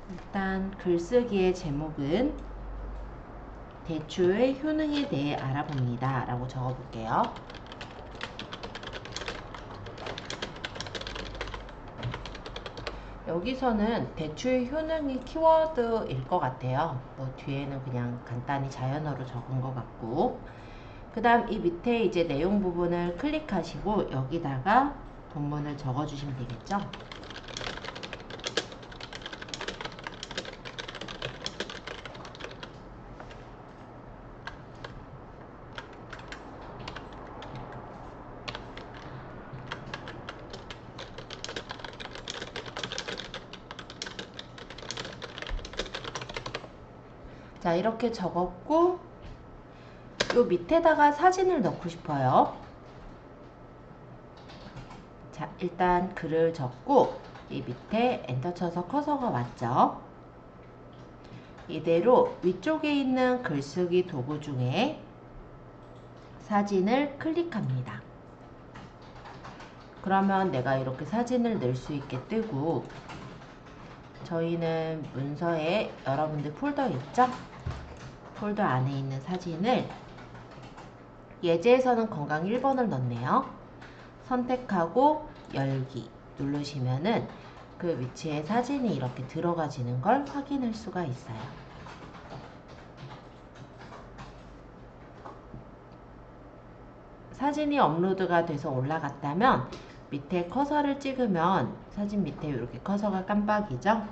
일단 글쓰기의 제목은 대추의 효능에 대해 알아봅니다 라고 적어볼게요. 여기서는 대추의 효능이 키워드일 것 같아요. 뭐 뒤에는 그냥 간단히 자연어로 적은 것 같고, 그 다음 이 밑에 이제 내용 부분을 클릭하시고 여기다가 본문을 적어주시면 되겠죠. 자, 이렇게 적었고 요 밑에다가 사진을 넣고 싶어요. 자, 일단 글을 적고 이 밑에 엔터 쳐서 커서가 왔죠. 이대로 위쪽에 있는 글쓰기 도구 중에 사진을 클릭합니다. 그러면 내가 이렇게 사진을 넣을 수 있게 뜨고, 저희는 문서에 여러분들 폴더 있죠? 폴더 안에 있는 사진을 예제에서는 건강 1번을 넣네요. 선택하고 열기 누르시면은 그 위치에 사진이 이렇게 들어가지는 걸 확인할 수가 있어요. 사진이 업로드가 돼서 올라갔다면 밑에 커서를 찍으면 사진 밑에 이렇게 커서가 깜빡이죠.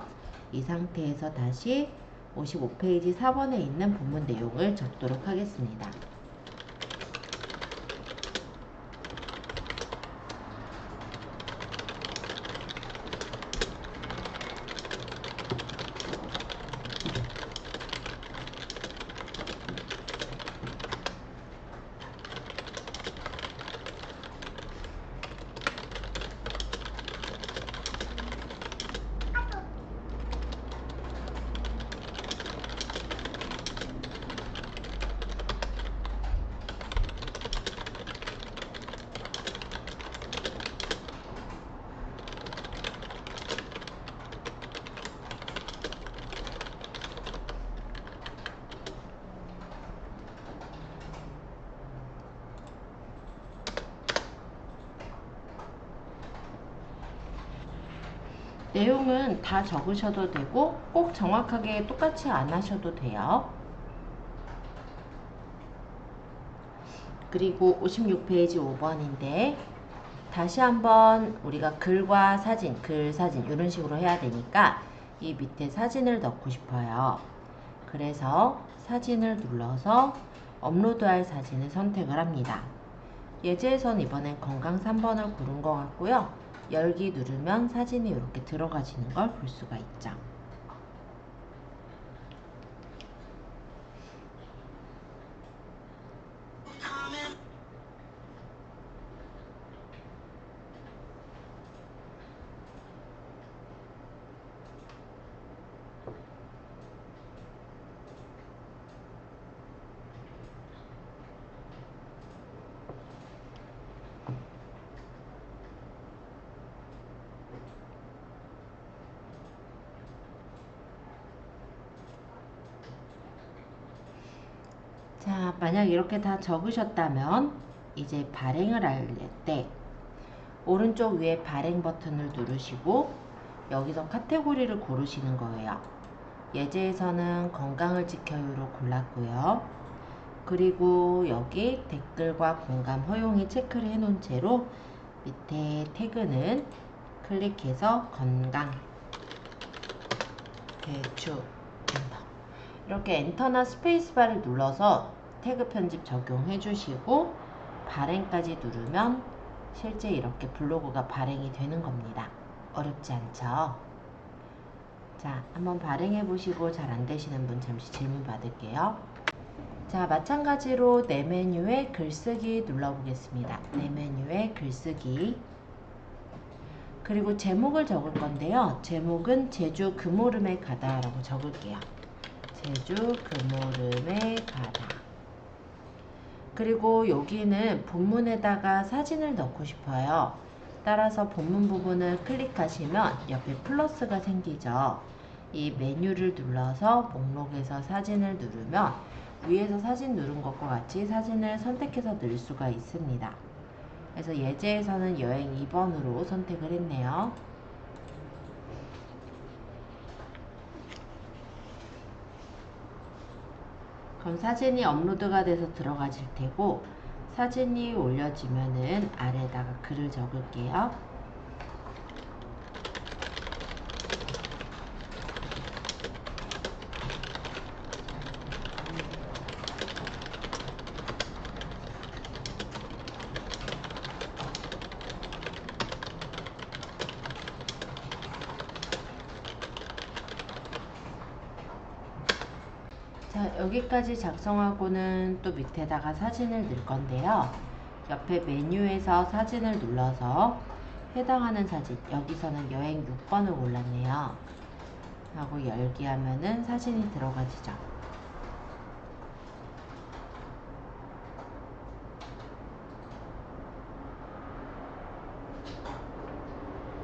이 상태에서 다시 55페이지 4번에 있는 본문 내용을 적도록 하겠습니다. 내용은 다 적으셔도 되고 꼭 정확하게 똑같이 안 하셔도 돼요. 그리고 56페이지 5번인데 다시 한번 우리가 글과 사진, 글, 사진 이런 식으로 해야 되니까 이 밑에 사진을 넣고 싶어요. 그래서 사진을 눌러서 업로드할 사진을 선택을 합니다. 예제에선 이번엔 건강 3번을 고른 것 같고요. 열기 누르면 사진이 이렇게 들어가지는 걸 볼 수가 있죠. 자, 만약 이렇게 다 적으셨다면 이제 발행을 할 때 오른쪽 위에 발행 버튼을 누르시고 여기서 카테고리를 고르시는 거예요. 예제에서는 건강을 지켜요로 골랐고요. 그리고 여기 댓글과 공감 허용이 체크를 해 놓은 채로 밑에 태그는 클릭해서 건강, 대추, 엔터. 이렇게 엔터나 스페이스바를 눌러서 태그 편집 적용해 주시고 발행까지 누르면 실제 이렇게 블로그가 발행이 되는 겁니다. 어렵지 않죠? 자, 한번 발행해 보시고 잘 안 되시는 분 잠시 질문 받을게요. 자, 마찬가지로 내 메뉴에 글쓰기 눌러보겠습니다. 내 메뉴에 글쓰기. 그리고 제목을 적을 건데요. 제목은 제주 금오름에 가다 라고 적을게요. 제주 금오름에 가다. 그리고 여기는 본문에다가 사진을 넣고 싶어요. 따라서 본문 부분을 클릭하시면 옆에 플러스가 생기죠. 이 메뉴를 눌러서 목록에서 사진을 누르면 위에서 사진 누른 것과 같이 사진을 선택해서 넣을 수가 있습니다. 그래서 예제에서는 여행 2번으로 선택을 했네요. 그럼 사진이 업로드가 돼서 들어가질 테고, 사진이 올려지면은 아래다가 글을 적을게요. 자, 여기까지 작성하고는 또 밑에다가 사진을 넣을 건데요. 옆에 메뉴에서 사진을 눌러서 해당하는 사진, 여기서는 여행 6번을 골랐네요. 하고 열기 하면은 사진이 들어가지죠.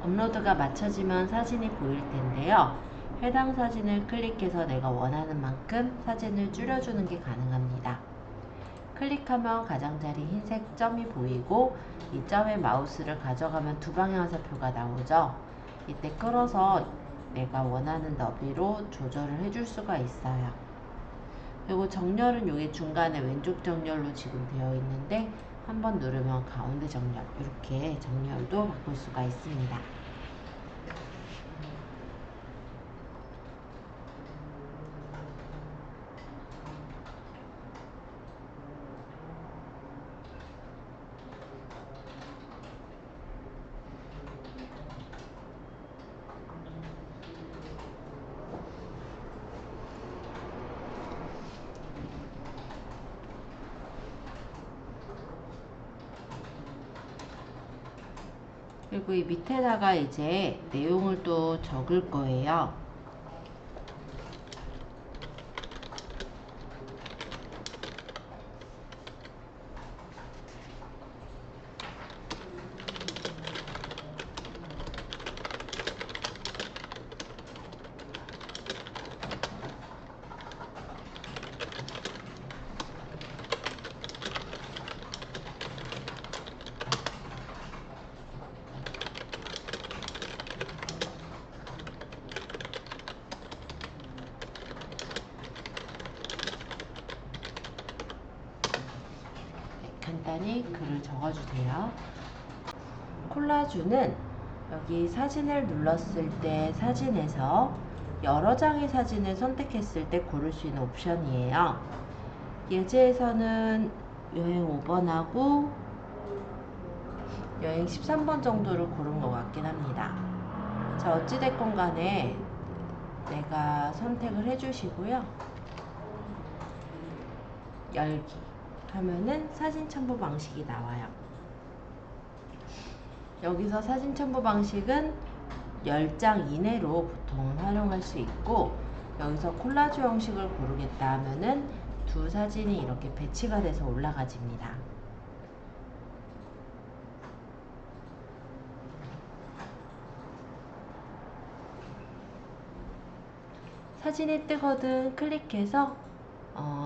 업로드가 마쳐지면 사진이 보일 텐데요. 해당 사진을 클릭해서 내가 원하는 만큼 사진을 줄여주는 게 가능합니다. 클릭하면 가장자리 흰색 점이 보이고 이 점에 마우스를 가져가면 두 방향 화살표가 나오죠. 이때 끌어서 내가 원하는 너비로 조절을 해줄 수가 있어요. 그리고 정렬은 여기 중간에 왼쪽 정렬로 지금 되어 있는데 한번 누르면 가운데 정렬, 이렇게 정렬도 바꿀 수가 있습니다. 그리고 이 밑에다가 이제 내용을 또 적을 거예요. 간단히 글을 적어주세요. 콜라주는 여기 사진을 눌렀을 때 사진에서 여러 장의 사진을 선택했을 때 고를 수 있는 옵션이에요. 예제에서는 여행 5번하고 여행 13번 정도를 고른 것 같긴 합니다. 자, 어찌됐건 간에 내가 선택을 해주시고요. 열기 하면은 사진 첨부 방식이 나와요. 여기서 사진 첨부 방식은 10장 이내로 보통 활용할 수 있고, 여기서 콜라주 형식을 고르겠다 하면은 두 사진이 이렇게 배치가 돼서 올라가집니다. 사진이 뜨거든 클릭해서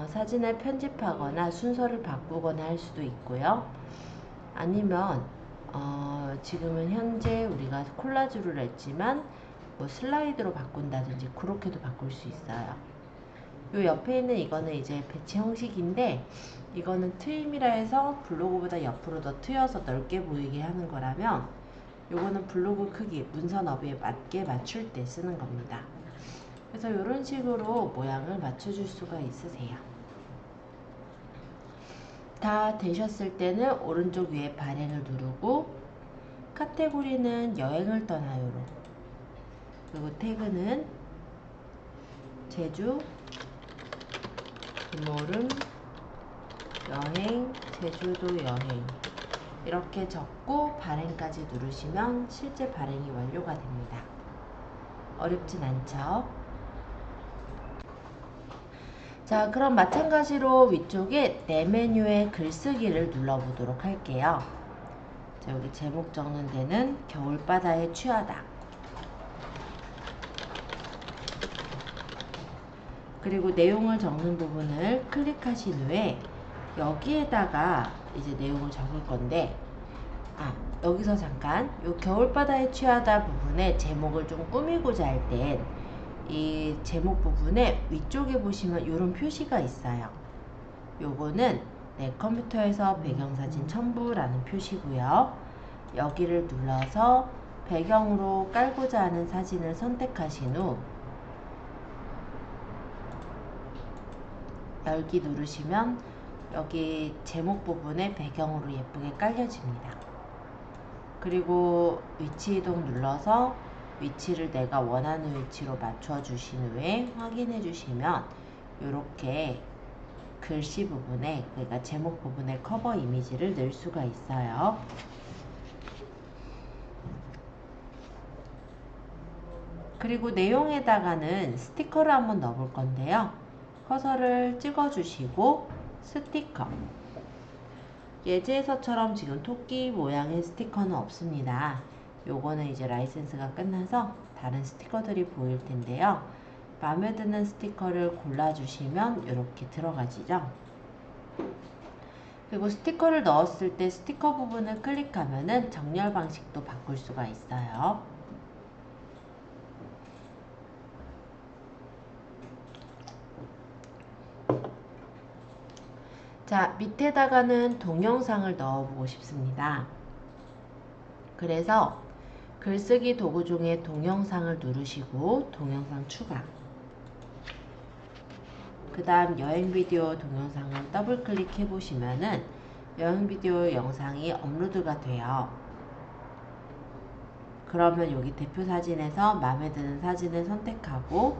사진을 편집하거나 순서를 바꾸거나 할 수도 있고요. 아니면 지금은 현재 우리가 콜라주를 했지만 뭐 슬라이드로 바꾼다든지 그렇게도 바꿀 수 있어요. 요 옆에 있는 이거는 이제 배치 형식인데, 이거는 트임이라 해서 블로그보다 옆으로 더 트여서 넓게 보이게 하는 거라면, 요거는 블로그 크기, 문서 너비에 맞게 맞출 때 쓰는 겁니다. 그래서 이런 식으로 모양을 맞춰줄 수가 있으세요. 다 되셨을 때는 오른쪽 위에 발행을 누르고, 카테고리는 여행을 떠나요로, 그리고 태그는 제주, 김오름, 여행, 제주도 여행 이렇게 적고 발행까지 누르시면 실제 발행이 완료가 됩니다. 어렵진 않죠? 자, 그럼 마찬가지로 위쪽에 내 메뉴의 글쓰기를 눌러보도록 할게요. 자, 여기 제목 적는 데는 겨울바다에 취하다. 그리고 내용을 적는 부분을 클릭하신 후에 여기에다가 이제 내용을 적을 건데, 여기서 잠깐 요 겨울바다에 취하다 부분에 제목을 좀 꾸미고자 할 땐 이 제목 부분에 위쪽에 보시면 이런 표시가 있어요. 요거는 내 컴퓨터에서 배경사진 첨부라는 표시고요. 여기를 눌러서 배경으로 깔고자 하는 사진을 선택하신 후 열기 누르시면 여기 제목 부분에 배경으로 예쁘게 깔려집니다. 그리고 위치 이동 눌러서 위치를 내가 원하는 위치로 맞춰 주신 후에 확인해 주시면 이렇게 글씨 부분에, 그러니까 제목 부분에 커버 이미지를 넣을 수가 있어요. 그리고 내용에다가는 스티커를 한번 넣어 볼 건데요. 커서를 찍어 주시고 스티커, 예제에서처럼 지금 토끼 모양의 스티커는 없습니다. 요거는 이제 라이센스가 끝나서 다른 스티커들이 보일 텐데요. 마음에 드는 스티커를 골라주시면 이렇게 들어가지죠. 그리고 스티커를 넣었을 때 스티커 부분을 클릭하면은 정렬 방식도 바꿀 수가 있어요. 자, 밑에다가는 동영상을 넣어보고 싶습니다. 그래서 글쓰기 도구 중에 동영상을 누르시고 동영상 추가, 그 다음 여행 비디오 동영상을 더블 클릭해 보시면은 여행 비디오 영상이 업로드가 돼요. 그러면 여기 대표 사진에서 마음에 드는 사진을 선택하고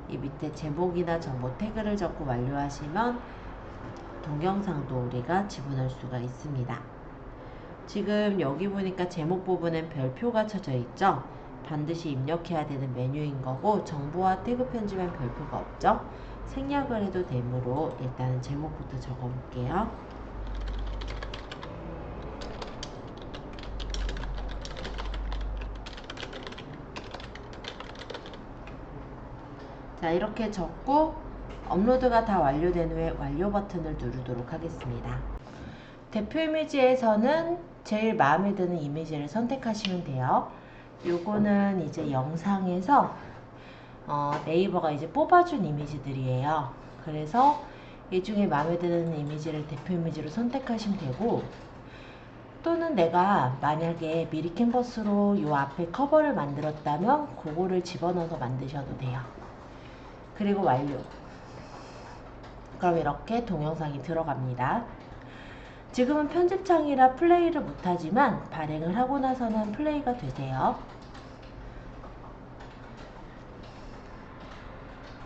이 밑에 제목이나 정보 태그를 적고 완료하시면 동영상도 우리가 지분할 수가 있습니다. 지금 여기 보니까 제목 부분엔 별표가 쳐져 있죠. 반드시 입력해야 되는 메뉴인 거고, 정보와 태그 편집엔 별표가 없죠. 생략을 해도 되므로 일단은 제목부터 적어 볼게요. 자, 이렇게 적고 업로드가 다 완료된 후에 완료 버튼을 누르도록 하겠습니다. 대표 이미지에서는 제일 마음에 드는 이미지를 선택하시면 돼요. 요거는 이제 영상에서 네이버가 이제 뽑아준 이미지들이에요. 그래서 이 중에 마음에 드는 이미지를 대표 이미지로 선택하시면 되고, 또는 내가 만약에 미리 캔버스로 요 앞에 커버를 만들었다면 그거를 집어넣어서 만드셔도 돼요. 그리고 완료. 그럼 이렇게 동영상이 들어갑니다. 지금은 편집창이라 플레이를 못하지만 발행을 하고 나서는 플레이가 되세요.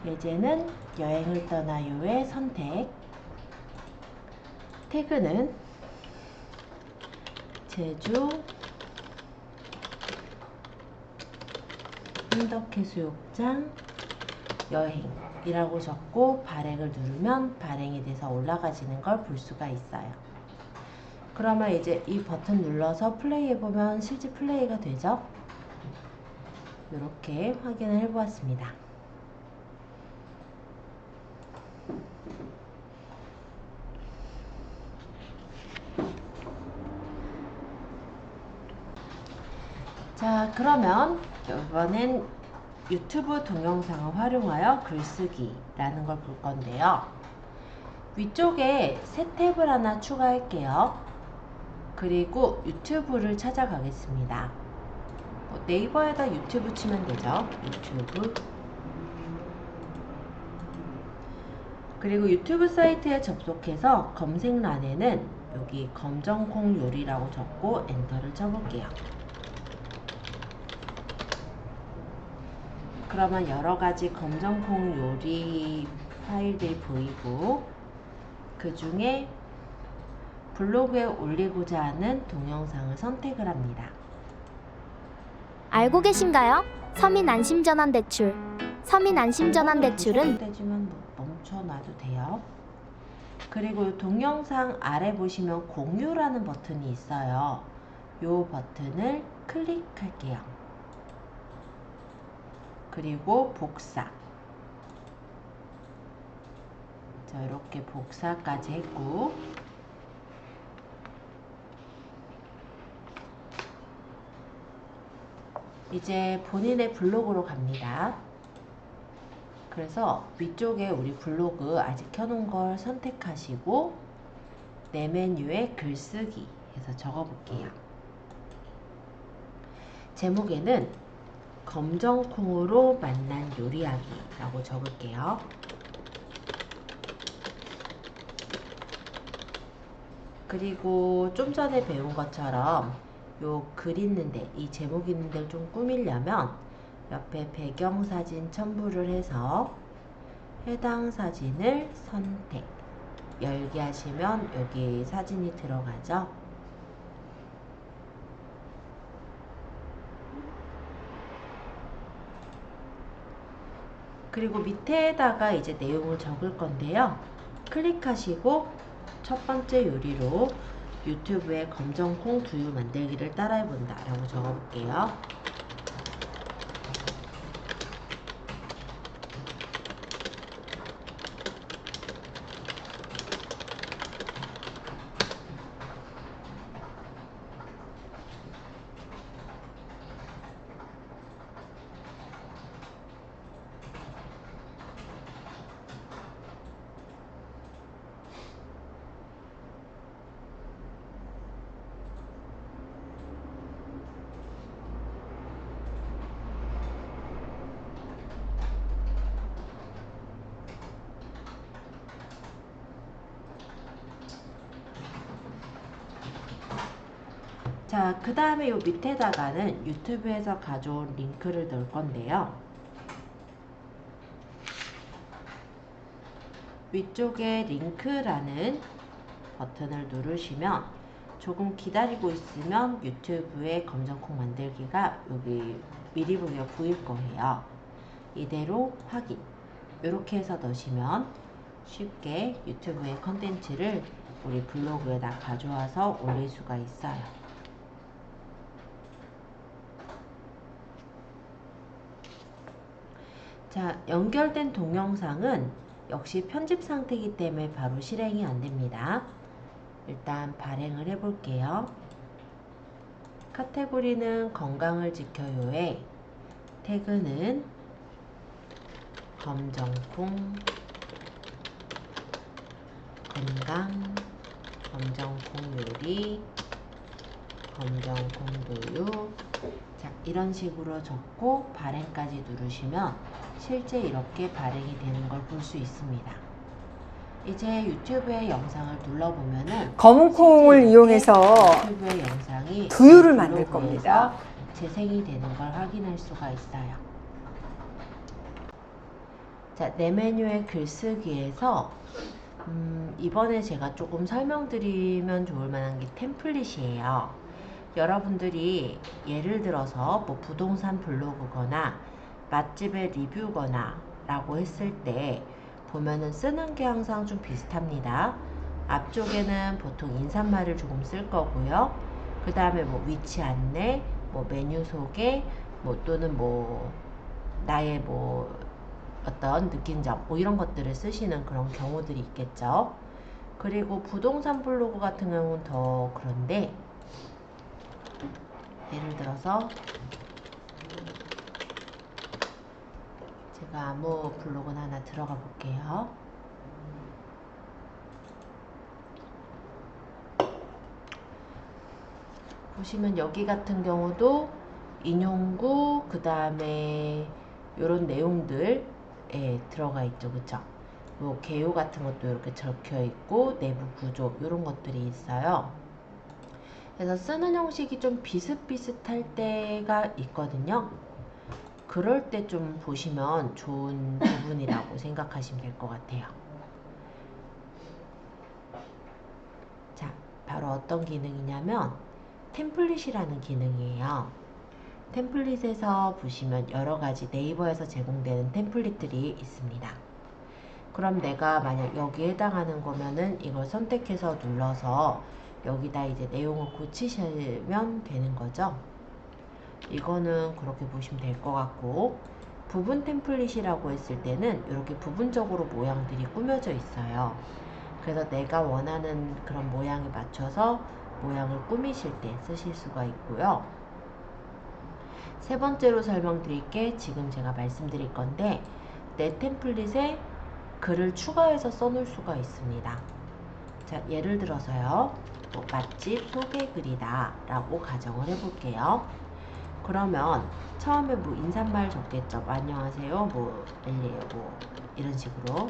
예제는 여행을 떠나요의 선택, 태그는 제주 한덕해수욕장 여행이라고 적고 발행을 누르면 발행이 돼서 올라가지는 걸 볼 수가 있어요. 그러면 이제 이 버튼 눌러서 플레이 해보면 실제 플레이가 되죠. 이렇게 확인을 해보았습니다. 자, 그러면 이번엔 유튜브 동영상을 활용하여 글쓰기라는 걸 볼 건데요. 위쪽에 새 탭을 하나 추가할게요. 그리고 유튜브를 찾아가겠습니다. 네이버에다 유튜브 치면 되죠. 유튜브. 그리고 유튜브 사이트에 접속해서 검색란에는 여기 검정콩 요리라고 적고 엔터를 쳐볼게요. 그러면 여러가지 검정콩 요리 파일들이 보이고, 그 중에 블로그에 올리고자 하는 동영상을 선택을 합니다. 알고 계신가요? 서민안심전환대출. 서민안심전환대출은 되지만 멈춰놔도 돼요. 그리고 동영상 아래 보시면 공유라는 버튼이 있어요. 이 버튼을 클릭할게요. 그리고 복사. 자, 이렇게 복사까지 했고, 이제 본인의 블로그로 갑니다. 그래서 위쪽에 우리 블로그 아직 켜놓은 걸 선택하시고 내 메뉴에 글쓰기 해서 적어볼게요. 제목에는 검정콩으로 만난 요리하기 라고 적을게요. 그리고 좀 전에 배운 것처럼 요 글 있는데, 이 제목 있는 데를 좀 꾸미려면 옆에 배경사진 첨부를 해서 해당 사진을 선택, 열기 하시면 여기 사진이 들어가죠. 그리고 밑에다가 이제 내용을 적을 건데요. 클릭하시고 첫 번째 요리로 유튜브에 검정콩 두유 만들기를 따라해본다 라고 적어볼게요. 자, 그 다음에 요 밑에다가는 유튜브에서 가져온 링크를 넣을 건데요. 위쪽에 링크라는 버튼을 누르시면 조금 기다리고 있으면 유튜브에 검정콩 만들기가 여기 미리 보기가 보일 거예요. 이대로 확인. 이렇게 해서 넣으시면 쉽게 유튜브의 컨텐츠를 우리 블로그에다 가져와서 올릴 수가 있어요. 자, 연결된 동영상은 역시 편집 상태이기 때문에 바로 실행이 안 됩니다. 일단 발행을 해 볼게요. 카테고리는 건강을 지켜요에 태그는 검정콩 건강, 검정콩 요리, 검정콩 두유. 자, 이런 식으로 적고 발행까지 누르시면 실제 이렇게 발행이 되는 걸 볼 수 있습니다. 이제 유튜브의 영상을 눌러보면은 검은 콩을 이용해서 유튜브의 영상이 두유를 만들 겁니다. 재생이 되는 걸 확인할 수가 있어요. 자, 내 메뉴의 글쓰기에서 이번에 제가 조금 설명드리면 좋을 만한 게 템플릿이에요. 여러분들이 예를 들어서 뭐 부동산 블로그거나 맛집의 리뷰거나 라고 했을 때 보면은 쓰는 게 항상 좀 비슷합니다. 앞쪽에는 보통 인사말을 조금 쓸 거고요. 그 다음에 뭐 위치 안내, 뭐 메뉴 소개, 뭐 또는 뭐 나의 뭐 어떤 느낀 점, 뭐 이런 것들을 쓰시는 그런 경우들이 있겠죠. 그리고 부동산 블로그 같은 경우는 더 그런데, 예를 들어서 제가 아무 블로그나 하나 들어가 볼게요. 보시면 여기 같은 경우도 인용구, 그 다음에 요런 내용들 들어가 있죠. 그쵸? 요 개요 같은 것도 이렇게 적혀 있고 내부 구조 이런 것들이 있어요. 그래서 쓰는 형식이 좀 비슷비슷할 때가 있거든요. 그럴 때 좀 보시면 좋은 부분이라고 생각하시면 될 것 같아요. 자, 바로 어떤 기능이냐면 템플릿이라는 기능이에요. 템플릿에서 보시면 여러가지 네이버에서 제공되는 템플릿들이 있습니다. 그럼 내가 만약 여기에 해당하는 거면은 이걸 선택해서 눌러서 여기다 이제 내용을 고치시면 되는 거죠. 이거는 그렇게 보시면 될 것 같고, 부분 템플릿이라고 했을 때는 이렇게 부분적으로 모양들이 꾸며져 있어요. 그래서 내가 원하는 그런 모양에 맞춰서 모양을 꾸미실 때 쓰실 수가 있고요. 세 번째로 설명드릴게 지금 제가 말씀드릴 건데, 내 템플릿에 글을 추가해서 써놓을 수가 있습니다. 자, 예를 들어서요, 뭐 맛집 소개글이다 라고 가정을 해볼게요. 그러면 처음에 뭐 인사말 적겠죠. 안녕하세요, 뭐 엘리에요, 뭐 이런 식으로.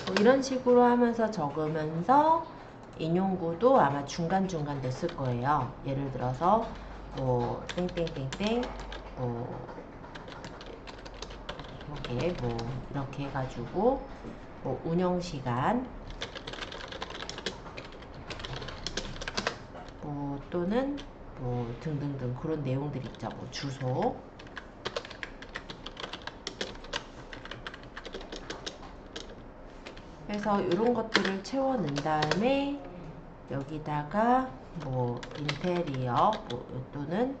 뭐 이런 식으로 하면서 적으면서 인용구도 아마 중간중간 냈을 거예요. 예를 들어서 뭐 땡땡땡땡 뭐 이렇게 해가지고 뭐 운영시간 뭐 또는 뭐 등등등 그런 내용들 있죠. 뭐 주소. 그래서 이런 것들을 채워 넣은 다음에 여기다가 뭐 인테리어 뭐 또는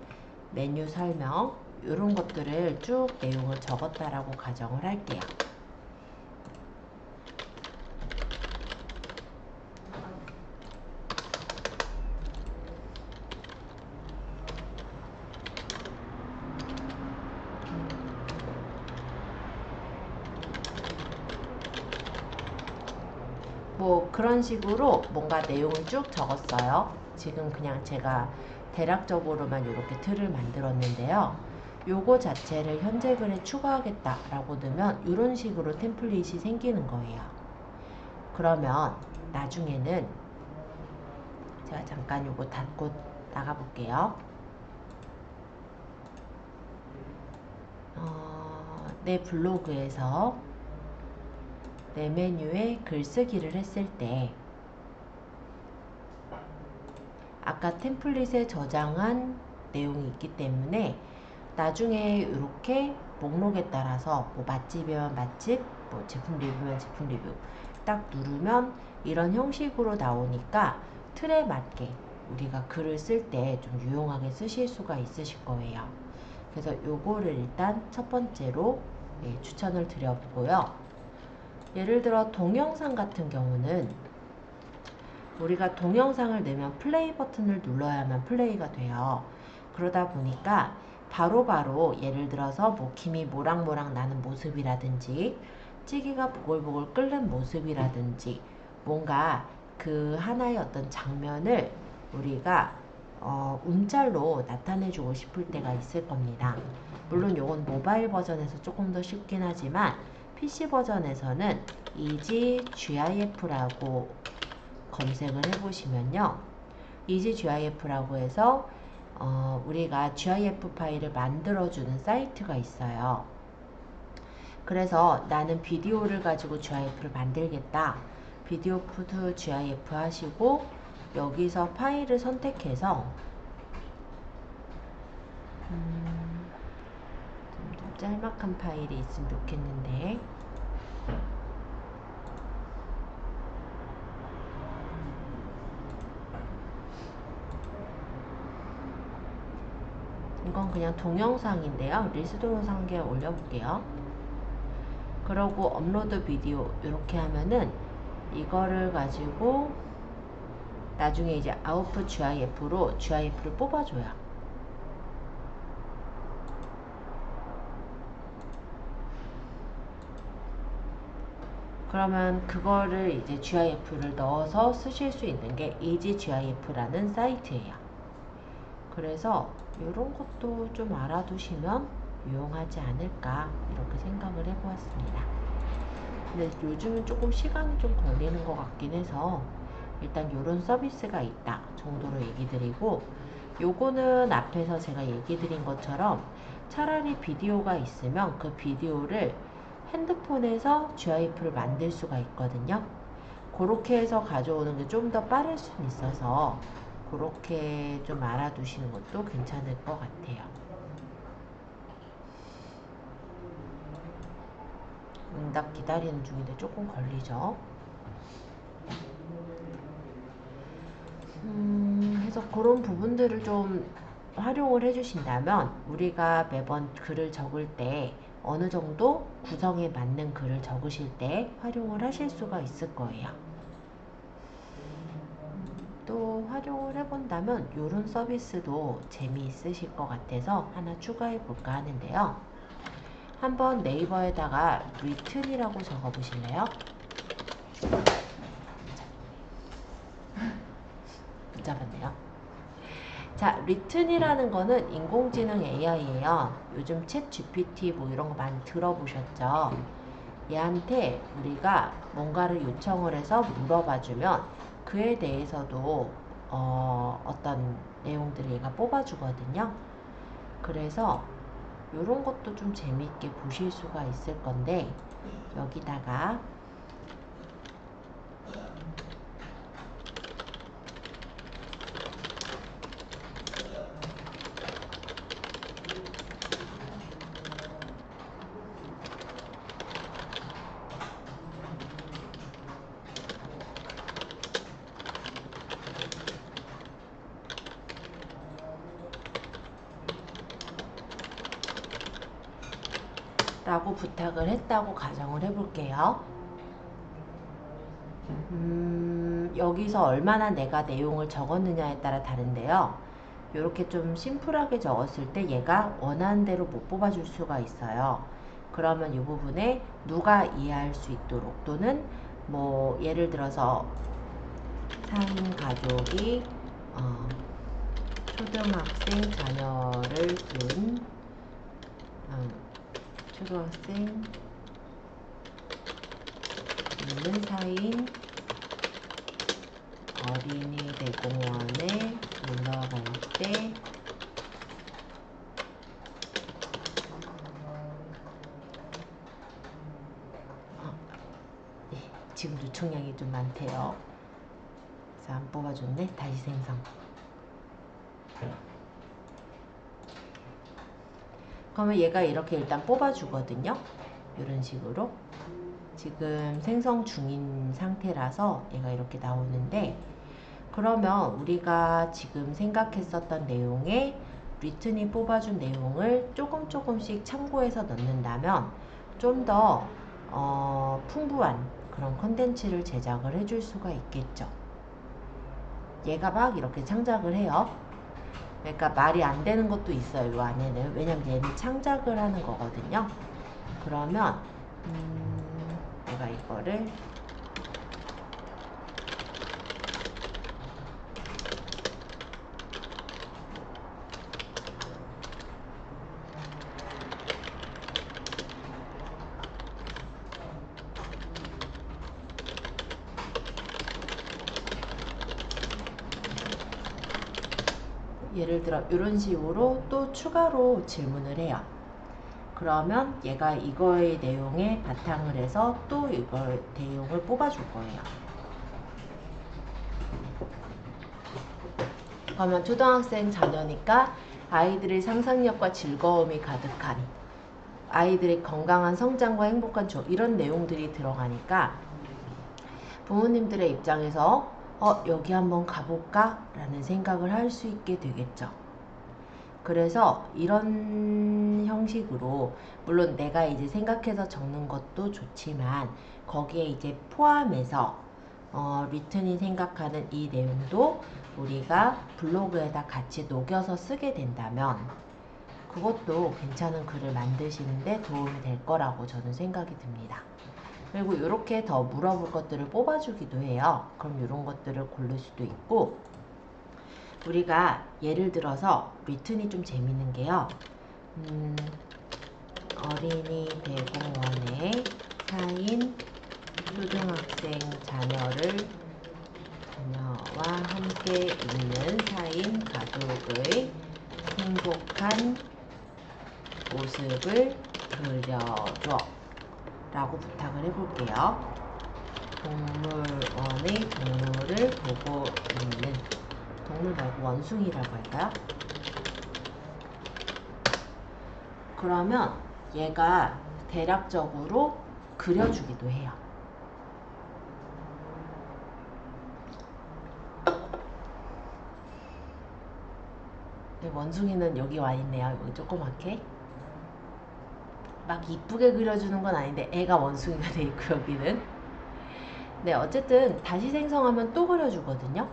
메뉴 설명 이런 것들을 쭉 내용을 적었다라고 가정을 할게요. 뭐 그런 식으로 뭔가 내용을 쭉 적었어요. 지금 그냥 제가 대략적으로만 이렇게 틀을 만들었는데요. 요거 자체를 현재 글에 추가하겠다 라고 넣으면 이런 식으로 템플릿이 생기는 거예요. 그러면 나중에는 제가 잠깐 요거 닫고 나가 볼게요. 내 블로그에서 내 메뉴에 글쓰기를 했을 때 아까 템플릿에 저장한 내용이 있기 때문에 나중에 이렇게 목록에 따라서 뭐 맛집이면 맛집, 뭐 제품 리뷰면 제품 리뷰 딱 누르면 이런 형식으로 나오니까 틀에 맞게 우리가 글을 쓸 때 좀 유용하게 쓰실 수가 있으실 거예요. 그래서 요거를 일단 첫 번째로 추천을 드려보고요. 예를 들어 동영상 같은 경우는 우리가 동영상을 내면 플레이 버튼을 눌러야만 플레이가 돼요. 그러다 보니까 바로바로 예를 들어서 뭐 김이 모락모락 나는 모습이라든지 찌개가 보글보글 끓는 모습이라든지 뭔가 그 하나의 어떤 장면을 우리가 움짤로 나타내주고 싶을 때가 있을 겁니다. 물론 이건 모바일 버전에서 조금 더 쉽긴 하지만 PC 버전에서는 EasyGIF라고 검색을 해보시면요. EasyGIF라고 해서 우리가 GIF 파일을 만들어주는 사이트가 있어요. 그래서 나는 비디오를 가지고 GIF를 만들겠다. 비디오 푸드 GIF 하시고 여기서 파일을 선택해서 좀 짤막한 파일이 있으면 좋겠는데 이건 그냥 동영상인데요. 릴스 동영상 한 개 올려볼게요. 그러고 업로드 비디오 이렇게 하면은 이거를 가지고 나중에 이제 아웃풋 GIF로 GIF를 뽑아줘요. 그러면 그거를 이제 GIF를 넣어서 쓰실 수 있는 게 EasyGIF라는 사이트예요. 그래서 이런 것도 좀 알아두시면 유용하지 않을까 이렇게 생각을 해보았습니다. 근데 요즘은 조금 시간이 좀 걸리는 것 같긴 해서 일단 이런 서비스가 있다 정도로 얘기 드리고, 요거는 앞에서 제가 얘기 드린 것처럼 차라리 비디오가 있으면 그 비디오를 핸드폰에서 GIF를 만들 수가 있거든요. 그렇게 해서 가져오는 게 좀 더 빠를 수는 있어서 그렇게 좀 알아두시는 것도 괜찮을 것 같아요. 응답 기다리는 중인데 조금 걸리죠. 그래서 그런 부분들을 좀 활용을 해주신다면 우리가 매번 글을 적을 때 어느 정도 구성에 맞는 글을 적으실 때 활용을 하실 수가 있을 거예요. 또 활용을 해본다면 이런 서비스도 재미있으실 것 같아서 하나 추가해 볼까 하는데요. 한번 네이버에다가 리튼이라고 적어 보실래요? 붙잡았네요. 자, 리튼이라는 거는 인공지능 AI예요. 요즘 챗 GPT 뭐 이런 거 많이 들어보셨죠? 얘한테 우리가 뭔가를 요청을 해서 물어봐주면 그에 대해서도 어떤 내용들을 얘가 뽑아주거든요. 그래서 이런 것도 좀 재미있게 보실 수가 있을 건데 여기다가 라고 부탁을 했다고 가정을 해볼게요. 여기서 얼마나 내가 내용을 적었느냐에 따라 다른데요. 이렇게 좀 심플하게 적었을 때 얘가 원하는 대로 못 뽑아줄 수가 있어요. 그러면 이 부분에 누가 이해할 수 있도록 또는 뭐 예를 들어서 산 가족이 초등학생 자녀를 둔 초등학생 있는 사이인 어린이 대공원에 놀러 갈 때 지금 요청량이 좀 많대요. 그래서 안 뽑아줬네. 다시 생성. 그러면 얘가 이렇게 일단 뽑아주거든요. 이런 식으로. 지금 생성 중인 상태라서 얘가 이렇게 나오는데 그러면 우리가 지금 생각했었던 내용에 리튼이 뽑아준 내용을 조금씩 참고해서 넣는다면 좀 더 풍부한 그런 컨텐츠를 제작을 해줄 수가 있겠죠. 얘가 막 이렇게 창작을 해요. 그러니까 말이 안 되는 것도 있어요. 이 안에는. 왜냐면 얘는 창작을 하는 거거든요. 그러면 내가 이거를 예를 들어 이런 식으로 또 추가로 질문을 해요. 그러면 얘가 이거의 내용에 바탕을 해서 또 이걸 내용을 뽑아줄 거예요. 그러면 초등학생 자녀니까 아이들의 상상력과 즐거움이 가득한 아이들의 건강한 성장과 행복한 추억 이런 내용들이 들어가니까 부모님들의 입장에서 여기 한번 가볼까? 라는 생각을 할 수 있게 되겠죠. 그래서 이런 형식으로 물론 내가 이제 생각해서 적는 것도 좋지만 거기에 이제 포함해서 리튼이 생각하는 이 내용도 우리가 블로그에다 같이 녹여서 쓰게 된다면 그것도 괜찮은 글을 만드시는데 도움이 될 거라고 저는 생각이 듭니다. 그리고 이렇게 더 물어볼 것들을 뽑아주기도 해요. 그럼 이런 것들을 고를 수도 있고 우리가 예를 들어서 리튼이 좀 재밌는 게요. 어린이 대공원에 사인 초등학생 자녀를 함께 있는 4인 가족의 행복한 모습을 그려줘 라고 부탁을 해볼게요. 동물원의 동물을 보고 있는, 동물 말고 원숭이라고 할까요? 그러면 얘가 대략적으로 그려주기도 해요. 원숭이는 여기 와 있네요. 여기 조그맣게. 막 이쁘게 그려주는 건 아닌데 애가 원숭이가 돼 있고 여기는. 네, 어쨌든 다시 생성하면 또 그려주거든요.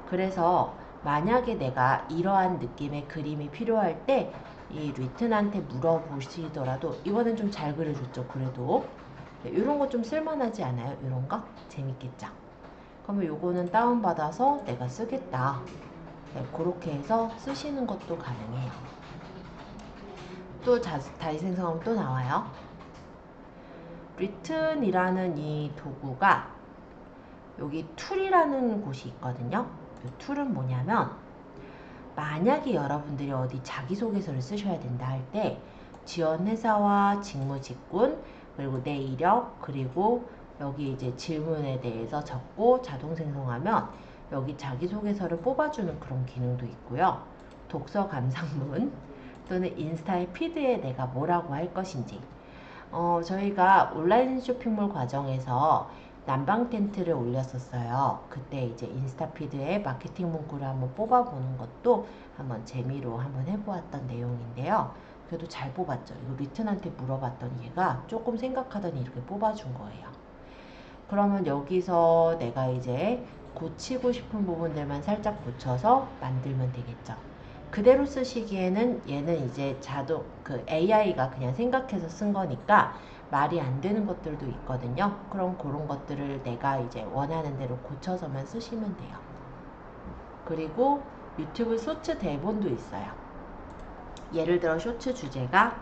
그래서 만약에 내가 이러한 느낌의 그림이 필요할 때 이 리튼한테 물어보시더라도 이번엔 좀 잘 그려줬죠. 그래도 네, 이런 거 좀 쓸만하지 않아요? 이런 거? 재밌겠죠? 그러면 요거는 다운받아서 내가 쓰겠다. 네, 그렇게 해서 쓰시는 것도 가능해요. 또 다시 생성하면 또 나와요. 리튼이라는 이 도구가 여기 툴이라는 곳이 있거든요. 이 툴은 뭐냐면 만약에 여러분들이 어디 자기소개서를 쓰셔야 된다 할 때 지원 회사와 직무 직군 그리고 내 이력 그리고 여기 이제 질문에 대해서 적고 자동 생성하면 여기 자기소개서를 뽑아주는 그런 기능도 있고요. 독서 감상문 또는 인스타의 피드에 내가 뭐라고 할 것인지 저희가 온라인 쇼핑몰 과정에서 난방 텐트를 올렸었어요. 그때 이제 인스타 피드에 마케팅 문구를 한번 뽑아보는 것도 한번 재미로 한번 해보았던 내용인데요. 그래도 잘 뽑았죠. 이거 리튼한테 물어봤던 얘가 조금 생각하더니 이렇게 뽑아준 거예요. 그러면 여기서 내가 이제 고치고 싶은 부분들만 살짝 고쳐서 만들면 되겠죠. 그대로 쓰시기에는 얘는 이제 자동 AI가 그냥 생각해서 쓴 거니까 말이 안 되는 것들도 있거든요. 그럼 그런 것들을 내가 이제 원하는 대로 고쳐서만 쓰시면 돼요. 그리고 유튜브 쇼츠 대본도 있어요. 예를 들어 쇼츠 주제가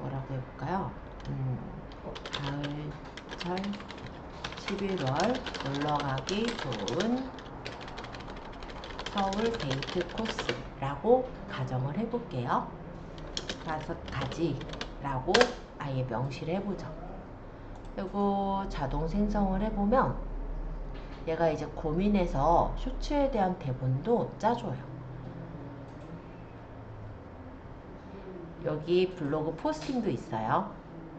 뭐라고 해볼까요? 가을철 11월 놀러가기 좋은 서울 데이트 코스라고 가정을 해볼게요. 5가지라고 아예 명시를 해보죠. 그리고 자동 생성을 해보면 얘가 이제 고민해서 쇼츠에 대한 대본도 짜줘요. 여기 블로그 포스팅도 있어요.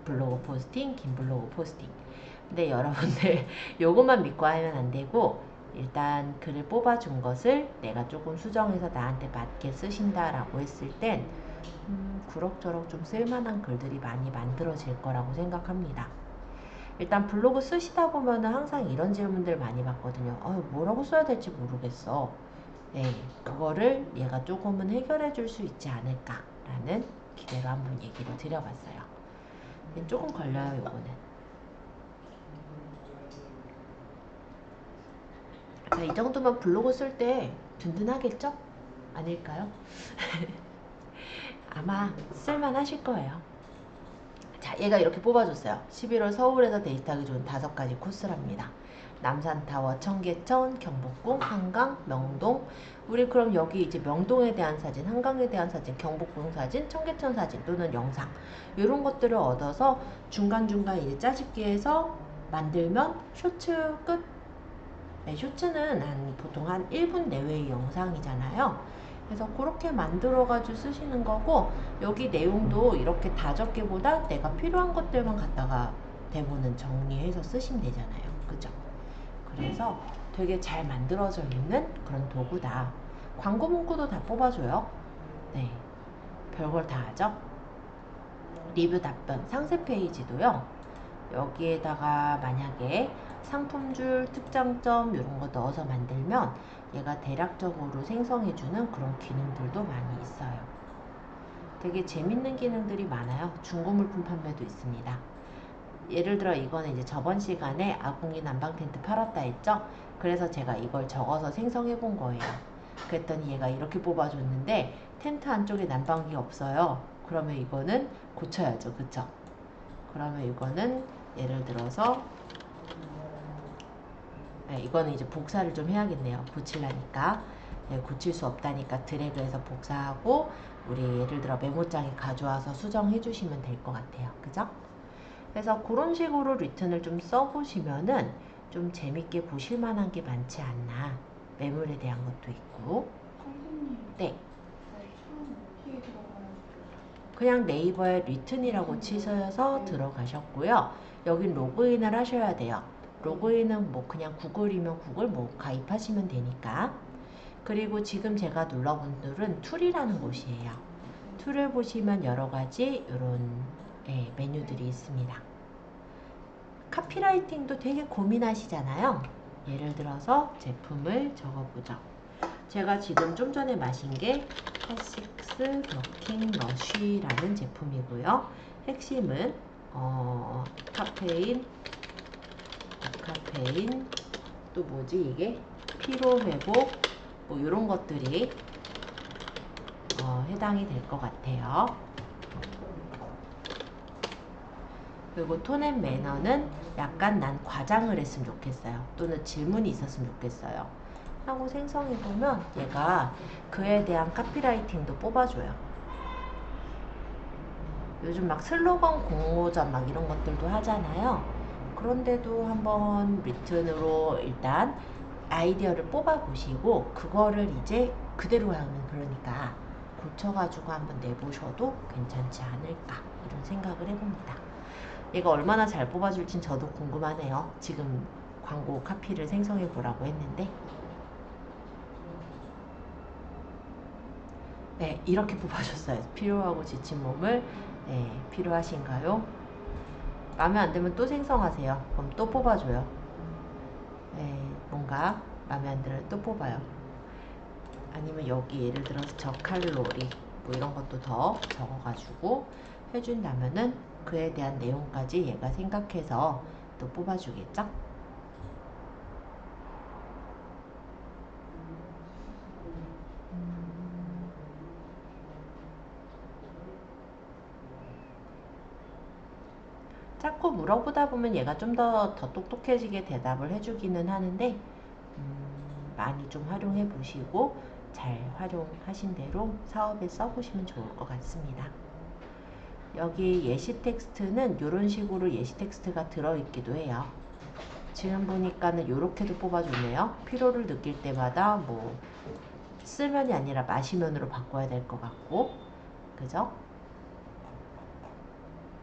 블로그 포스팅, 긴 블로그 포스팅. 근데 여러분들 요것만 믿고 하면 안 되고 일단 글을 뽑아준 것을 내가 조금 수정해서 나한테 맞게 쓰신다라고 했을 땐 그럭저럭 좀 쓸만한 글들이 많이 만들어질 거라고 생각합니다. 일단 블로그 쓰시다 보면은 항상 이런 질문들 많이 받거든요. 뭐라고 써야 될지 모르겠어. 네, 그거를 얘가 조금은 해결해 줄 수 있지 않을까라는 기대로 한번 얘기를 드려봤어요. 조금 걸려요, 요거는. 자, 이 정도면 블로그 쓸 때 든든하겠죠? 아닐까요? 아마 쓸만하실 거예요. 자, 얘가 이렇게 뽑아줬어요. 11월 서울에서 데이트하기 좋은 5가지 코스랍니다. 남산타워, 청계천, 경복궁, 한강, 명동. 우리 그럼 여기 이제 명동에 대한 사진, 한강에 대한 사진, 경복궁 사진, 청계천 사진 또는 영상 이런 것들을 얻어서 중간중간 이제 짜집기해서 만들면 쇼츠 끝. 네, 쇼츠는 보통 한 1분 내외의 영상이잖아요. 그래서 그렇게 만들어가지고 쓰시는 거고 여기 내용도 이렇게 다 적기보다 내가 필요한 것들만 갖다가 대본은 정리해서 쓰시면 되잖아요. 그죠? 그래서 되게 잘 만들어져 있는 그런 도구다. 광고 문구도 다 뽑아줘요. 네, 별걸 다 하죠. 리뷰 답변 상세 페이지도요. 여기에다가 만약에 상품줄, 특장점 이런 거 넣어서 만들면 얘가 대략적으로 생성해주는 그런 기능들도 많이 있어요. 되게 재밌는 기능들이 많아요. 중고물품 판매도 있습니다. 예를 들어 이거는 이제 저번 시간에 아궁이 난방 텐트 팔았다 했죠? 그래서 제가 이걸 적어서 생성해 본 거예요. 그랬더니 얘가 이렇게 뽑아줬는데 텐트 안쪽에 난방기가 없어요. 그러면 이거는 고쳐야죠. 그쵸? 그러면 이거는 예를 들어서 네, 이거는 이제 복사를 좀 해야겠네요. 고치려니까. 네, 고칠 수 없다니까 드래그해서 복사하고 우리 예를 들어 메모장에 가져와서 수정해 주시면 될 것 같아요. 그죠? 그래서 그런 식으로 리튼을 좀 써보시면은 좀 재밌게 보실 만한 게 많지 않나. 매물에 대한 것도 있고. 네. 그냥 네이버에 리튼이라고 치셔서 들어가셨고요. 여긴 로그인을 하셔야 돼요. 로그인은 뭐 그냥 구글이면 구글 뭐 가입하시면 되니까. 그리고 지금 제가 눌러본 툴은 툴이라는 곳이에요. 툴을 보시면 여러 가지 이런 메뉴들이 있습니다. 카피라이팅도 되게 고민하시잖아요. 예를 들어서 제품을 적어보죠. 제가 지금 좀 전에 마신 게 카식스 버킹 러쉬라는 제품이고요. 핵심은 카페인 또 뭐지 이게 피로회복 뭐 이런 것들이 해당이 될 것 같아요. 그리고 톤 앤 매너는 약간 난 과장을 했으면 좋겠어요. 또는 질문이 있었으면 좋겠어요. 하고 생성해보면 얘가 그에 대한 카피라이팅도 뽑아줘요. 요즘 막 슬로건 공모전 막 이런 것들도 하잖아요. 그런데도 한번 리튼으로 일단 아이디어를 뽑아보시고 그거를 이제 그대로 하면 그러니까 고쳐가지고 한번 내보셔도 괜찮지 않을까 이런 생각을 해봅니다. 얘가 얼마나 잘 뽑아줄진 저도 궁금하네요. 지금 광고 카피를 생성해 보라고 했는데 네, 이렇게 뽑아줬어요. 필요하고 지친 몸을 필요하신가요? 마음에 안 들면 또 생성하세요. 그럼 또 뽑아줘요. 뭔가 마음에 안 들어요. 또 뽑아요. 아니면 여기 예를 들어서 저칼로리 뭐 이런 것도 더 적어가지고 해준다면은 그에 대한 내용까지 얘가 생각해서 또 뽑아주겠죠? 자꾸 물어보다 보면 얘가 좀 더 똑똑해지게 대답을 해주기는 하는데 많이 좀 활용해 보시고 잘 활용하신 대로 사업에 써보시면 좋을 것 같습니다. 여기 예시 텍스트는 이런 식으로 예시 텍스트가 들어있기도 해요. 지금 보니까는 이렇게도 뽑아주네요. 피로를 느낄 때마다 뭐 쓸면이 아니라 마시면으로 바꿔야 될 것 같고, 그죠?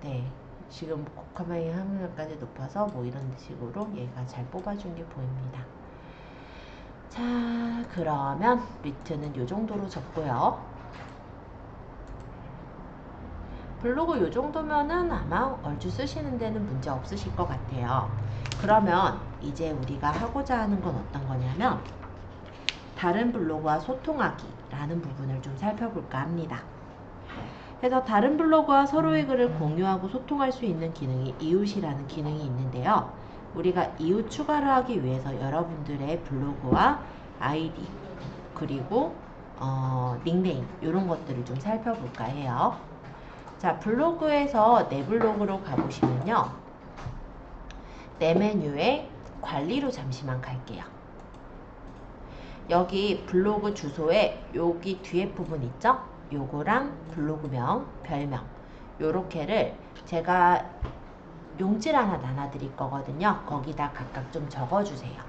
네, 지금 코카마의 항력까지 높아서 뭐 이런 식으로 얘가 잘 뽑아준 게 보입니다. 자, 그러면 리트는 이 정도로 적고요. 블로그 이 정도면은 아마 얼추 쓰시는 데는 문제 없으실 것 같아요. 그러면 이제 우리가 하고자 하는 건 어떤 거냐면 다른 블로그와 소통하기 라는 부분을 좀 살펴볼까 합니다. 그래서 다른 블로그와 서로의 글을 공유하고 소통할 수 있는 기능이 이웃이라는 기능이 있는데요. 우리가 이웃 추가를 하기 위해서 여러분들의 블로그와 아이디 그리고 닉네임 이런 것들을 좀 살펴볼까 해요. 자, 블로그에서 내 블로그로 가보시면요. 내 메뉴에 관리로 잠시만 갈게요. 여기 블로그 주소에 여기 뒤에 부분 있죠? 요거랑 블로그명, 별명 요렇게를 제가 용지를 하나 나눠 드릴 거거든요. 거기다 각각 좀 적어주세요.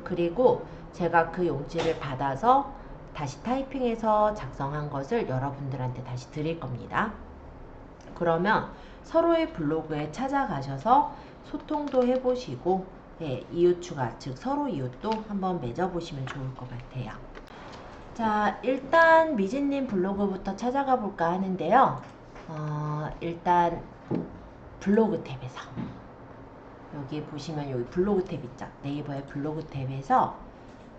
그리고 제가 그 용지를 받아서 다시 타이핑해서 작성한 것을 여러분들한테 다시 드릴 겁니다. 그러면 서로의 블로그에 찾아가셔서 소통도 해보시고 이웃 추가, 즉 서로 이웃도 한번 맺어보시면 좋을 것 같아요. 자, 일단 미진님 블로그부터 찾아가 볼까 하는데요. 일단 블로그 탭에서 여기 보시면 여기 블로그 탭 있죠. 네이버의 블로그 탭에서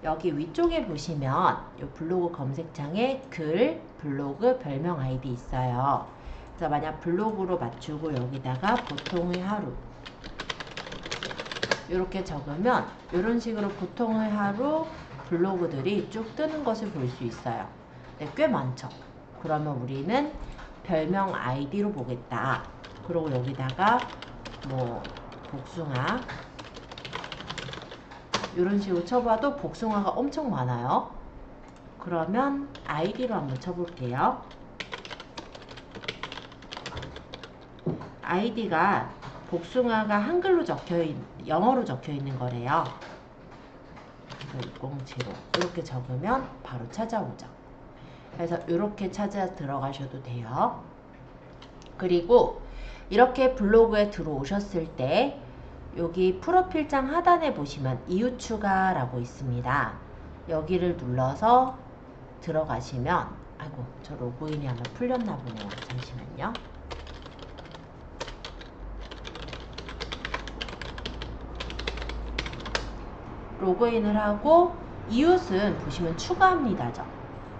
여기 위쪽에 보시면 이 블로그 검색창에 글, 블로그, 별명 아이디 있어요. 그래서 만약 블로그로 맞추고 여기다가 보통의 하루 이렇게 적으면 이런 식으로 보통의 하루 블로그들이 쭉 뜨는 것을 볼 수 있어요. 네, 꽤 많죠. 그러면 우리는 별명 아이디로 보겠다. 그리고 여기다가 뭐 복숭아 이런 식으로 쳐봐도 복숭아가 엄청 많아요. 그러면 아이디로 한번 쳐볼게요. 아이디가 복숭아가 한글로 영어로 적혀 있는 거래요. 607호 이렇게 적으면 바로 찾아오죠. 그래서 이렇게 찾아 들어가셔도 돼요. 그리고 이렇게 블로그에 들어오셨을 때 여기 프로필장 하단에 보시면 이웃 추가라고 있습니다. 여기를 눌러서 들어가시면 아이고 저 로그인이 아마 풀렸나 보네요. 잠시만요. 로그인을 하고 이웃은 보시면 추가합니다죠.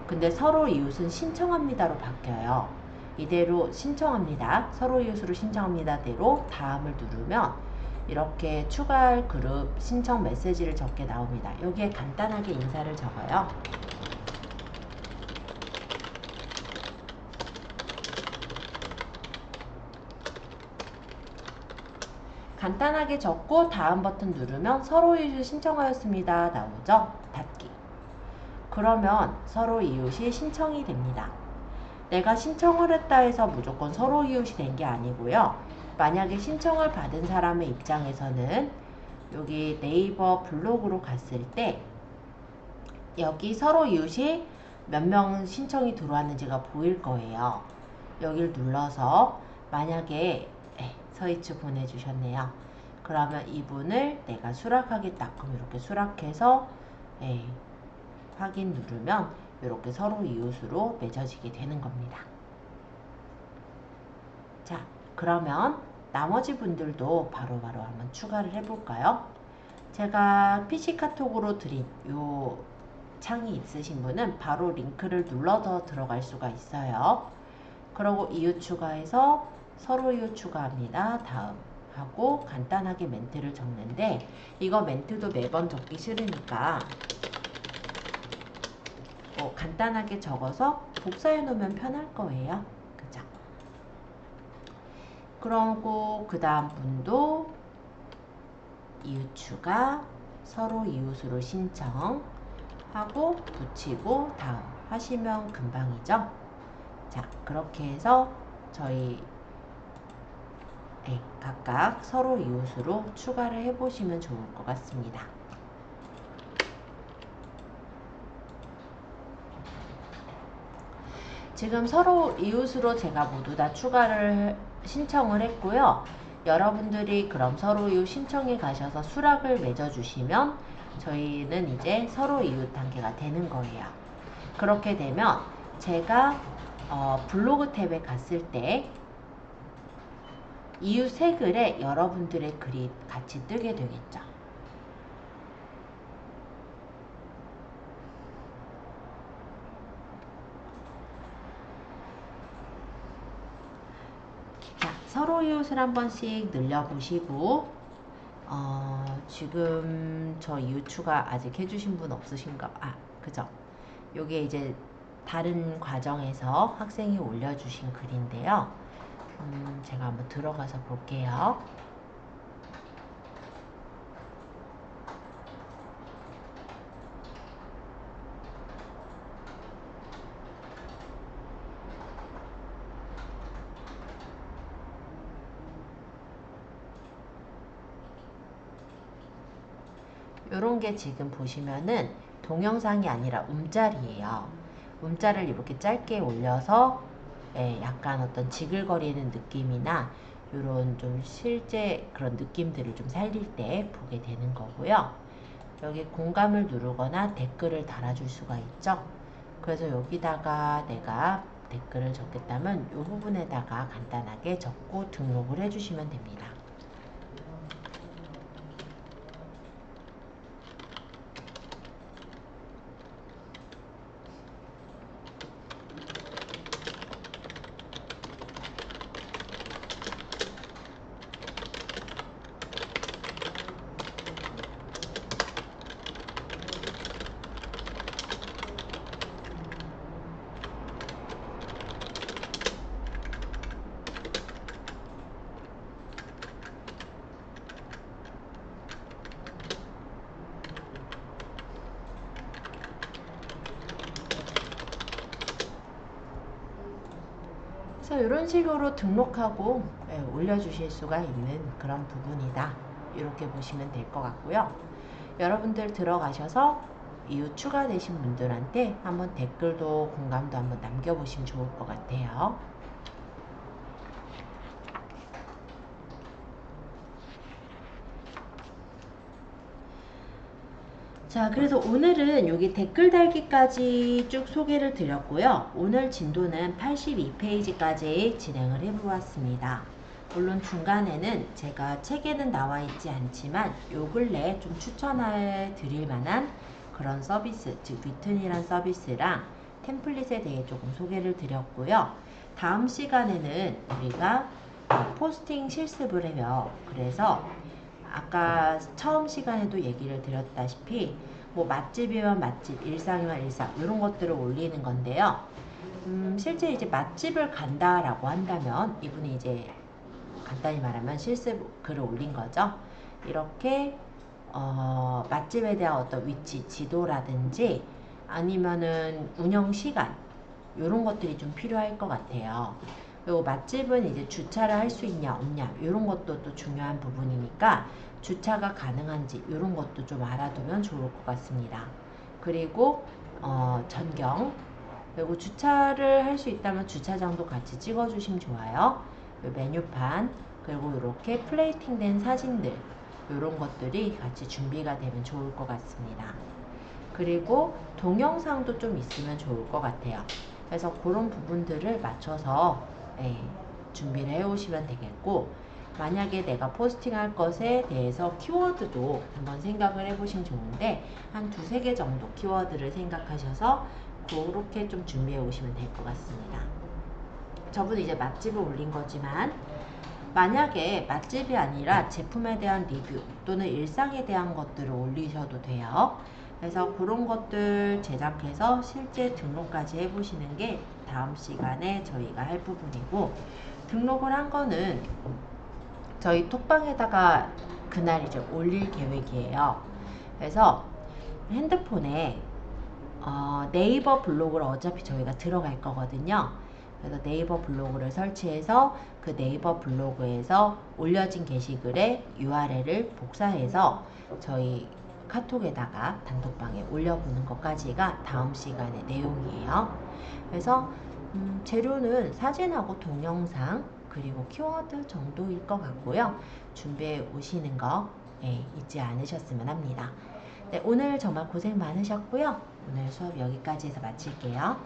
근데 서로 이웃은 신청합니다로 바뀌어요. 이대로 신청합니다. 서로 이웃으로 신청합니다대로 다음을 누르면 이렇게 추가할 그룹 신청 메시지를 적게 나옵니다. 여기에 간단하게 인사를 적어요. 간단하게 적고 다음 버튼 누르면 서로 이웃 신청하였습니다 나오죠. 닫기. 그러면 서로 이웃이 신청이 됩니다. 내가 신청을 했다 해서 무조건 서로 이웃이 된 게 아니고요. 만약에 신청을 받은 사람의 입장에서는 여기 네이버 블로그로 갔을 때 여기 서로 이웃이 몇 명 신청이 들어왔는지가 보일 거예요. 여기를 눌러서 만약에 서희추 보내주셨네요. 그러면 이분을 내가 수락하겠다. 그럼 이렇게 수락해서 확인 누르면 이렇게 서로 이웃으로 맺어지게 되는 겁니다. 자, 그러면 나머지 분들도 바로바로 한번 추가를 해볼까요? 제가 PC 카톡으로 드린 요 창이 있으신 분은 바로 링크를 눌러서 들어갈 수가 있어요. 그리고 이웃 추가해서 서로 이웃 추가합니다. 다음 하고 간단하게 멘트를 적는데 이거 멘트도 매번 적기 싫으니까 간단하게 적어서 복사해 놓으면 편할 거예요. 그죠? 그러고 그 다음 분도 이웃 추가 서로 이웃으로 신청하고 붙이고 다음 하시면 금방이죠. 자, 그렇게 해서 저희 각각 서로 이웃으로 추가를 해보시면 좋을 것 같습니다. 지금 서로 이웃으로 제가 모두 다 추가를 신청을 했고요. 여러분들이 그럼 서로 이웃 신청에 가셔서 수락을 맺어주시면 저희는 이제 서로 이웃 단계가 되는 거예요. 그렇게 되면 제가 블로그 탭에 갔을 때 이웃 새 글에 여러분들의 글이 같이 뜨게 되겠죠. 자, 서로 이웃을 한 번씩 늘려보시고 지금 저 이웃 추가 아직 해주신 분 없으신가? 그죠? 요게 이제 다른 과정에서 학생이 올려주신 글인데요. 제가 한번 들어가서 볼게요. 요런 게 지금 보시면은 동영상이 아니라 움짤이에요. 움짤을 이렇게 짧게 올려서 약간 어떤 지글거리는 느낌이나 요런 좀 실제 그런 느낌들을 좀 살릴 때 보게 되는 거고요. 여기 공감을 누르거나 댓글을 달아줄 수가 있죠. 그래서 여기다가 내가 댓글을 적겠다면 이 부분에다가 간단하게 적고 등록을 해주시면 됩니다. 그래서 이런 식으로 등록하고 올려주실 수가 있는 그런 부분이다. 이렇게 보시면 될 것 같고요. 여러분들 들어가셔서 이후 추가되신 분들한테 한번 댓글도 공감도 한번 남겨보시면 좋을 것 같아요. 자, 그래서 오늘은 여기 댓글 달기까지 쭉 소개를 드렸고요. 오늘 진도는 82페이지까지 진행을 해보았습니다. 물론 중간에는 제가 책에는 나와 있지 않지만 요 근래 좀 추천해 드릴 만한 그런 서비스, 즉 위튼이란 서비스랑 템플릿에 대해 조금 소개를 드렸고요. 다음 시간에는 우리가 포스팅 실습을 해요. 그래서 아까 처음 시간에도 얘기를 드렸다시피 뭐 맛집이면 맛집, 일상이면 일상 이런 것들을 올리는 건데요. 실제 이제 맛집을 간다라고 한다면 이분이 이제 간단히 말하면 실습 글을 올린 거죠. 이렇게 맛집에 대한 어떤 위치, 지도라든지 아니면은 운영 시간 이런 것들이 좀 필요할 것 같아요. 그리고 맛집은 이제 주차를 할 수 있냐 없냐 이런 것도 또 중요한 부분이니까 주차가 가능한지 이런 것도 좀 알아두면 좋을 것 같습니다. 그리고 전경, 그리고 주차를 할 수 있다면 주차장도 같이 찍어주시면 좋아요. 메뉴판, 그리고 이렇게 플레이팅 된 사진들 이런 것들이 같이 준비가 되면 좋을 것 같습니다. 그리고 동영상도 좀 있으면 좋을 것 같아요. 그래서 그런 부분들을 맞춰서 준비를 해 오시면 되겠고, 만약에 내가 포스팅할 것에 대해서 키워드도 한번 생각을 해 보시면 좋은데 한 두세 개 정도 키워드를 생각하셔서 그렇게 좀 준비해 오시면 될 것 같습니다. 저분은 이제 맛집을 올린 거지만 만약에 맛집이 아니라 제품에 대한 리뷰 또는 일상에 대한 것들을 올리셔도 돼요. 그래서 그런 것들 제작해서 실제 등록까지 해보시는 게 다음 시간에 저희가 할 부분이고, 등록을 한 거는 저희 톡방에다가 그날 이제 올릴 계획이에요. 그래서 핸드폰에 네이버 블로그를 어차피 저희가 들어갈 거거든요. 그래서 네이버 블로그를 설치해서 그 네이버 블로그에서 올려진 게시글에 URL을 복사해서 저희 카톡에다가 단톡방에 올려보는 것까지가 다음 시간의 내용이에요. 그래서 재료는 사진하고 동영상 그리고 키워드 정도일 것 같고요. 준비해 오시는 거 잊지 않으셨으면 합니다. 네, 오늘 정말 고생 많으셨고요. 오늘 수업 여기까지 해서 마칠게요.